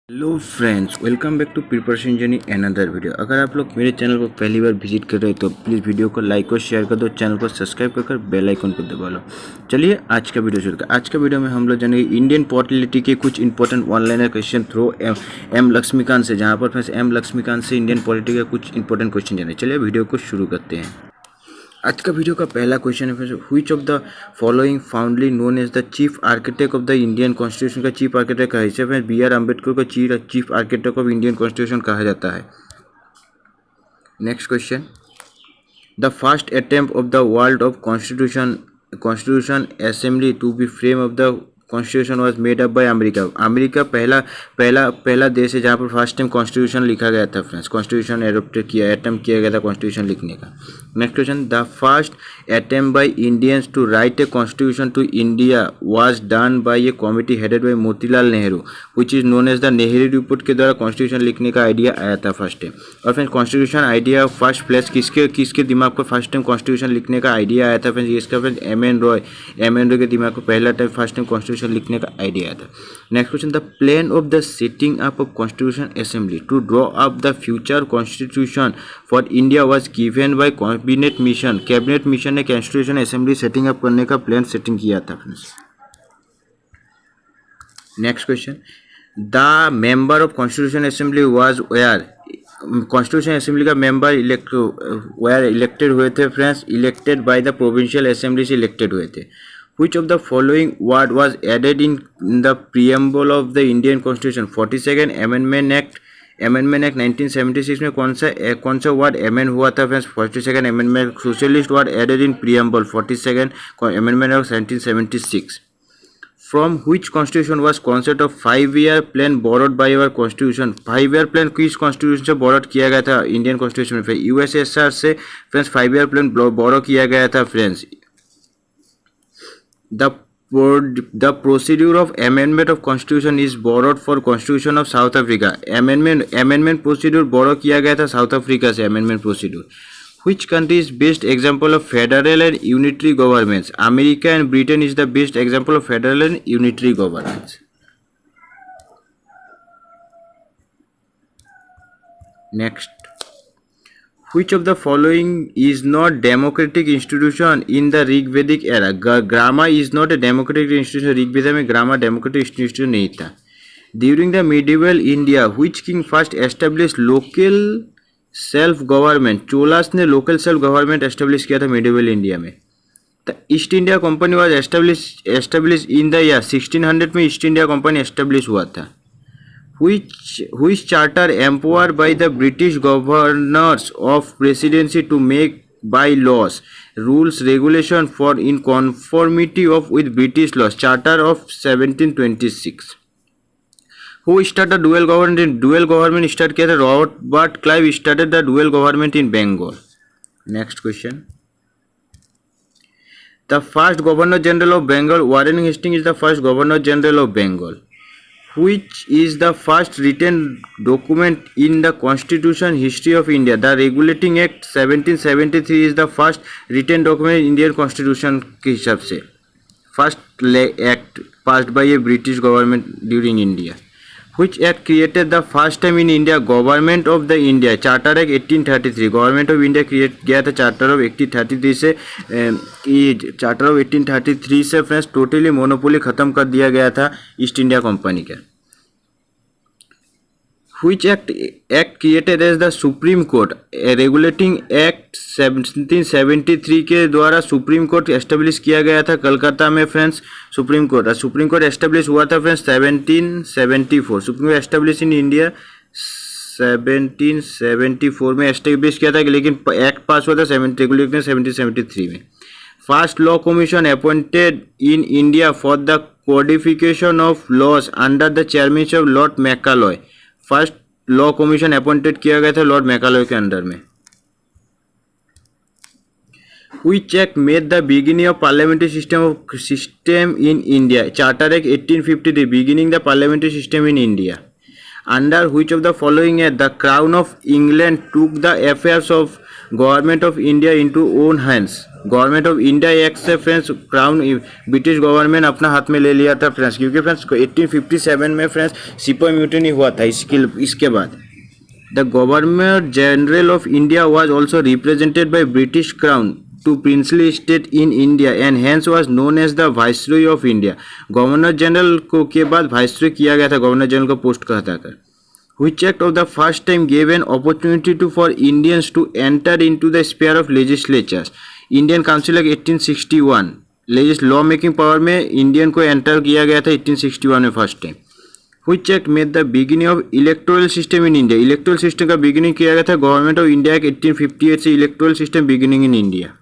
Hello friends, welcome back to preparation journey another video. अगर आप लोग मेरे चैनल को पहली बार विजिट कर रहे हो तो प्लीज़ वीडियो को लाइक और शेयर कर दो, चैनल को सब्सक्राइब कर बेल आइकन को दबा लो। चलिए आज का वीडियो शुरू करते हैं। आज का वीडियो में हम लोग जानेंगे इंडियन पॉलिटी के कुछ important online question through M Laxmikanth से, जहाँ पर फ्रेंड्स एम लक्ष्मीकांत से इंडियन पॉलिटी के कुछ इंपॉर्टेंट क्वेश्चन जाने। चलिए वीडियो को शुरू करते हैं। आज का वीडियो का पहला क्वेश्चन है, which of the following fondly known as the chief architect of the Indian constitution. का चीफ आर्किटेक्ट कहा जाता है बी आर अम्बेडकर को chief architect of Indian constitution कहा जाता है। Next question, the first attempt of the world of constitution assembly to be frame of the constitution was made up by America. America पहला देश है जहाँ पर फर्स्ट टाइम कॉन्स्टिट्यूशन लिखा गया था फ्रेंड्स। कॉन्स्टिट्यूशन अटेम्प्ट किया गया था कॉन्स्टिट्यूशन लिखने का। Next question, the first attempt by Indians to write a constitution to India was done by a committee headed by Motilal Nehru which is known as the Nehru report के द्वारा कॉन्स्टिट्यूशन लिखने का idea आया था फर्स्ट टाइम। और friends constitution idea first place किसके दिमाग पर फर्स्ट टाइम कॉन्स्टिट्यूशन लिखने का आइडिया आया था फ्रेंड्स? इसका फ्रेंड्स एम एन रॉय के दिमाग पर पहला टाइम फर्स्ट टाइम कॉन्स्टिट्यूशन लिखने का आइडिया आया था। Next question, the plan of the setting up of constitution assembly to draw up the future constitution for India was given by cabinet mission ने constitution assembly setting up करने का plan setting किया था friends. Next question, the member of constitution assembly was where. Constitution assembly का member elected हुए थे friends, elected by the provincial assembly से elected हुए थे। Which of the following word was added in the preamble of the Indian Constitution? 42nd Amendment Act 1976 में कौन सा word amend हुआ था friends? 42nd amendment. Socialist word added in preamble 42nd amendment of 1976। From which constitution was concept of 5-year plan borrowed by our constitution? 5-year plan किस constitution से borrowed किया गया था इंडियन कॉन्स्टिट्यूशन में? USSR से friends 5-year plan बोरो किया गया था friends. The procedure of amendment of constitution is borrowed for constitution of South Africa. Amendment procedure borrow किया गया था साउथ अफ्रीका से amendment procedure. Which country is best example of federal and unitary governments? America and Britain is the best example of federal and unitary governments. Next, which of the following is not democratic institution in the Rigvedic era? Grama is not a democratic institution. Rigveda में ग्रामा democratic institution नहीं था। During the medieval India, which king first established local self government? Cholas ने local self government establish किया था medieval India में। The East India Company was established in the year 1600 में east India company establish हुआ था। Which charter empowered by the British governors of presidency to make by laws, rules, regulation for in conformity with British laws? Charter of 1726. Who started dual government? Dual government start किया था Robert Clive started the dual government in Bengal. Next question. The first Governor General of Bengal, Warren Hastings, is the first Governor General of Bengal. Which is the first written document in the constitution history of India? The Regulating Act 1773 is the first written document in Indian constitution के हिसाब से। First act passed by a British government during India. Which act created the first time in India government of the India? Charter Act 1833। Government of India create किया था charter of 1833 से। Charter of 1833 से friends totally monopoly खत्म कर दिया गया था east India company का। Which act created as the Supreme Court? Regulating Act 1773 के द्वारा सुप्रीम कोर्ट एस्टेब्लिश किया गया था कलकत्ता में फ्रेंड्स। सुप्रीम कोर्ट एस्टेब्लिश हुआ था friends 1774। Supreme court establish in India 1774 में एस्टेब्लिश किया था, लेकिन एक्ट पास हुआ था 1773 में। First law commission appointed in India for the codification of laws under the chairmanship of Lord Macaulay. First law commission appointed किया गया था लॉर्ड मैकालॉय के अंडर में। Which act made the beginning of parliamentary system in India? Charter Act 1853 beginning the parliamentary system in India. Under which of the following act the Crown of England took the affairs of government of India into own hands? Government of India act से friends crown British government अपना हाथ में ले लिया था friends, क्योंकि friends 1857 में friends सिपाही म्यूटिनी हुआ था। इसके बाद the governor general of India was also represented by British crown to princely state in India and hence was known as the viceroy of India. Governor general को के बाद वाइसरॉय किया गया था, गवर्नर जनरल को पोस्ट कहता था। Which act of the first time gave an opportunity to for Indians to enter into the sphere of legislatures? Indian council act 1861 law making power में इंडियन को एंटर किया गया था 1861 में first time. Which act made the beginning of electoral system in India? Electoral system का beginning किया गया था गवर्नमेंट ऑफ इंडिया के 1858 से electoral system beginning in India.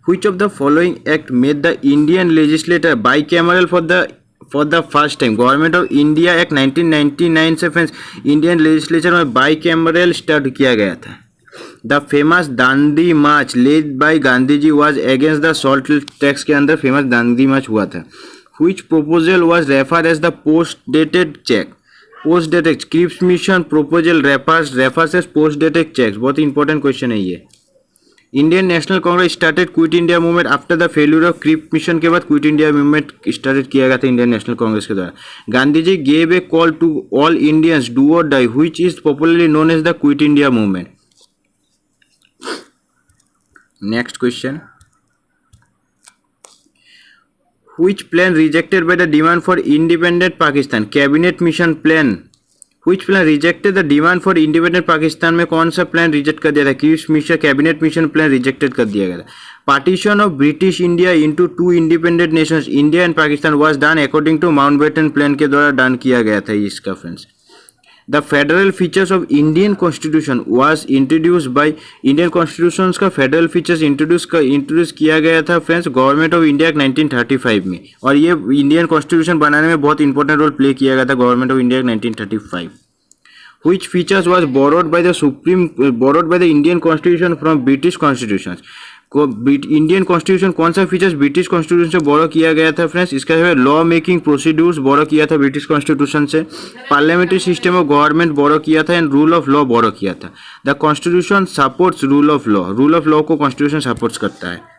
Which of the following act made the Indian legislature bicameral for the first time? Government of India act 1999 से friends Indian legislature में bicameral start किया गया था। The famous Dandi march led by Gandhi ji was against the salt tax के अंदर famous Dandi march हुआ था। Which proposal was referred as the post dated check? Post dated Cripps mission proposal refers as post dated check. बहुत important question है ये। Indian national Congress started quit India movement after the failure of Cripps mission के बाद quit India movement started किया गया था Indian national Congress के द्वारा। Gandhi ji gave a call to all Indians do or die which is popularly known as the Quit India movement. Next question, which plan rejected by the demand for independent Pakistan? Cabinet mission plan. Which plan rejected the demand for independent Pakistan में कौन सा plan reject कर दिया था? Cripps mission cabinet mission plan rejected कर दिया गया था। Partition of British India into to independent nations India and Pakistan was done according to Mountbatten plan के द्वारा डन किया गया था इसका friends. The federal features of Indian constitution was introduce by Indian constitution का फेडरल फीचर्स इंट्रोड्यूस किया गया था फ्रेंड्स गवर्नमेंट ऑफ इंडिया 1935 में, और ये इंडियन कॉन्स्टिट्यूशन बनाने में बहुत इंपॉर्टेंट रोल प्ले किया गया था government of India 1935। Which features was borrowed by the Indian Constitution from British Constitutions? Indian constitution कौन सा फीचर्स ब्रिटिश कॉन्स्टिट्यूशन से बोरो किया गया था फ्रेंड्स? इसका है लॉ मेकिंग प्रोसीड्यूर्स बोरो किया था ब्रिटिश कॉन्स्टिट्यूशन से, पार्लियामेंट्री सिस्टम ऑफ गवर्नमेंट बोरो किया था एंड रूल ऑफ लॉ बोरो किया था। The constitution supports rule of law को कॉन्स्टिट्यूशन सपोर्ट्स करता है।